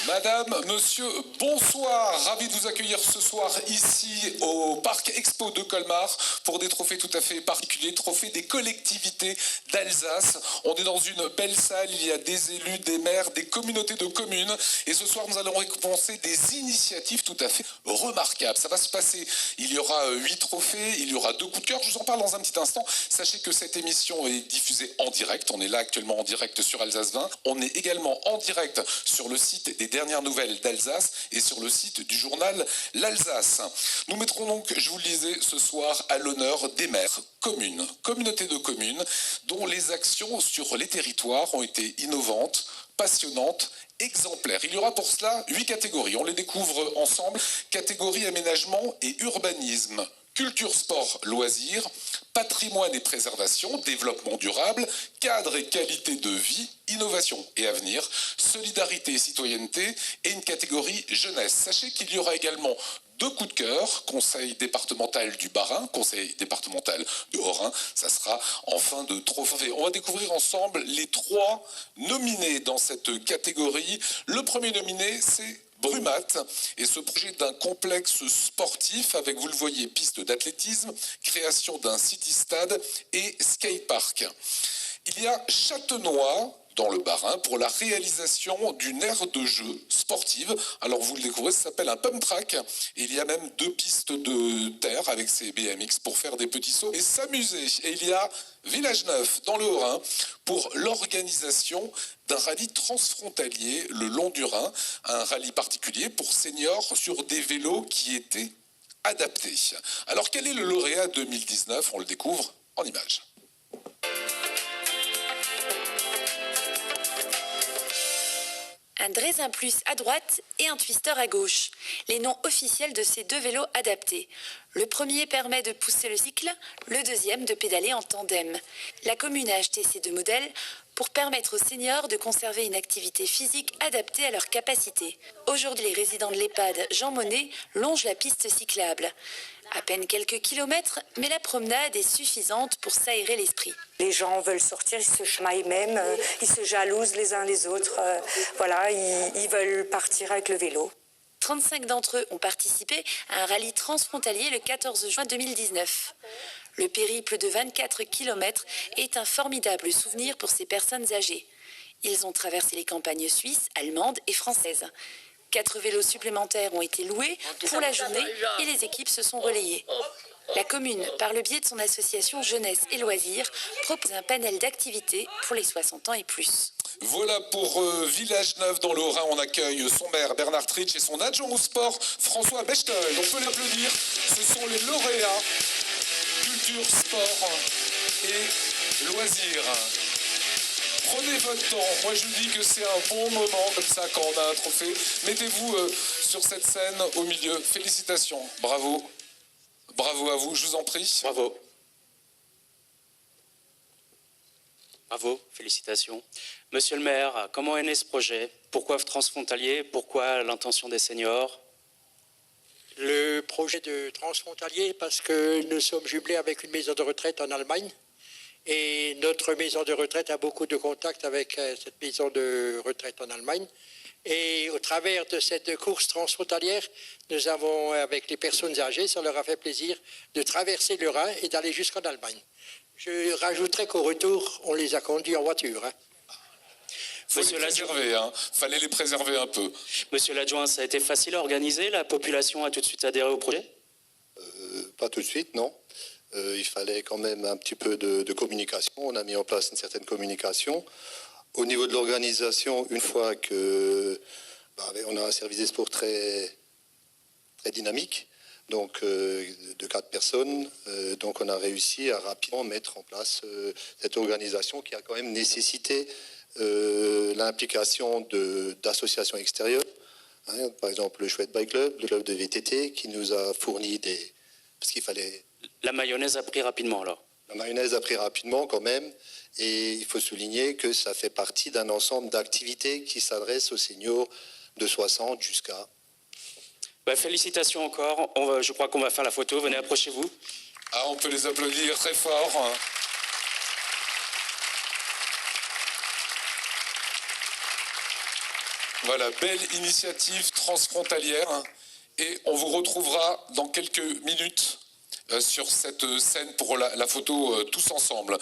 Madame, monsieur, bonsoir. Ravi de vous accueillir ce soir ici au Parc Expo de Colmar pour des trophées tout à fait particuliers, trophées des collectivités d'Alsace. On est dans une belle salle, il y a des élus, des maires, des communautés de communes et ce soir nous allons récompenser des initiatives tout à fait remarquables. Ça va se passer, il y aura 8 trophées, il y aura 2 coups de cœur, je vous en parle dans un petit instant. Sachez que cette émission est diffusée en direct, on est là actuellement en direct sur Alsace 20. On est également en direct sur le site des dernières nouvelles d'Alsace et sur le site du journal L'Alsace. Nous mettrons donc, je vous le disais, ce soir à l'honneur des maires, communes, communautés de communes, dont les actions sur les territoires ont été innovantes, passionnantes, exemplaires. Il y aura pour cela 8 catégories, on les découvre ensemble. Catégorie aménagement et urbanisme, culture, sport, loisirs, patrimoine et préservation, développement durable, cadre et qualité de vie, innovation et avenir, solidarité et citoyenneté et une catégorie jeunesse. Sachez qu'il y aura également 2 coups de cœur, conseil départemental du Bas-Rhin, conseil départemental du Haut-Rhin, ça sera en fin de trophée. On va découvrir ensemble les 3 nominés dans cette catégorie. Le premier nominé, c'est Brumat et ce projet d'un complexe sportif avec, vous le voyez, piste d'athlétisme, création d'un city-stade et skatepark. Il y a Châtenois dans le Bas-Rhin pour la réalisation d'une aire de jeu sportive. Alors vous le découvrez, ça s'appelle un pump track. Et il y a même 2 pistes de terre avec ces BMX pour faire des petits sauts et s'amuser. Et il y a Village Neuf dans le Haut-Rhin pour l'organisation d'un rallye transfrontalier le long du Rhin. Un rallye particulier pour seniors sur des vélos qui étaient adaptés. Alors quel est le lauréat 2019 ? On le découvre en images. Un Drezin Plus à droite et un Twister à gauche. Les noms officiels de ces 2 vélos adaptés. Le premier permet de pousser le cycle, le deuxième de pédaler en tandem. La commune a acheté ces 2 modèles pour permettre aux seniors de conserver une activité physique adaptée à leurs capacités. Aujourd'hui, les résidents de l'EHPAD Jean Monnet longent la piste cyclable. À peine quelques kilomètres, mais la promenade est suffisante pour s'aérer l'esprit. Les gens veulent sortir, ils se chamaillent même, ils se jalousent les uns les autres. Voilà, ils veulent partir avec le vélo. 35 d'entre eux ont participé à un rallye transfrontalier le 14 juin 2019. Le périple de 24 km est un formidable souvenir pour ces personnes âgées. Ils ont traversé les campagnes suisses, allemandes et françaises. 4 vélos supplémentaires ont été loués pour la journée et les équipes se sont relayées. La commune, par le biais de son association Jeunesse et Loisirs, propose un panel d'activités pour les 60 ans et plus. Voilà pour Village Neuf dans le Haut-Rhin. On accueille son maire Bernard Tritsch et son adjoint au sport François Bechtel. On peut l'applaudir. Ce sont les lauréats culture, sport et loisirs. Prenez votre temps. Moi, je vous dis que c'est un bon moment comme ça quand on a un trophée. Mettez-vous sur cette scène au milieu. Félicitations. Bravo. Bravo à vous. Je vous en prie. Bravo. Bravo. Félicitations. Monsieur le maire, comment est né ce projet ? Pourquoi transfrontalier ? Pourquoi l'intention des seniors ? Le projet de transfrontalier parce que nous sommes jumelés avec une maison de retraite en Allemagne. Et notre maison de retraite a beaucoup de contacts avec cette maison de retraite en Allemagne. Et au travers de cette course transfrontalière, nous avons, avec les personnes âgées, ça leur a fait plaisir de traverser le Rhin et d'aller jusqu'en Allemagne. Je rajouterais qu'au retour, on les a conduits en voiture. Monsieur l'adjoint, fallait les préserver un peu. Monsieur l'adjoint, ça a été facile à organiser ? La population a tout de suite adhéré au projet ? Pas tout de suite, non. Il fallait quand même un petit peu de communication. On a mis en place une certaine communication. Au niveau de l'organisation, une fois que on a un service des sports très, très dynamique, donc de 4 personnes, donc on a réussi à rapidement mettre en place cette organisation qui a quand même nécessité l'implication d'associations extérieures. Par exemple, le Chouette Bike Club, le club de VTT, qui nous a fourni parce qu'il fallait... La mayonnaise a pris rapidement alors ? La mayonnaise a pris rapidement quand même, et il faut souligner que ça fait partie d'un ensemble d'activités qui s'adressent aux seniors de 60 jusqu'à... félicitations encore, je crois qu'on va faire la photo, venez approchez-vous. Ah, on peut les applaudir très fort. Voilà, belle initiative transfrontalière. Et on vous retrouvera dans quelques minutes sur cette scène pour la photo tous ensemble.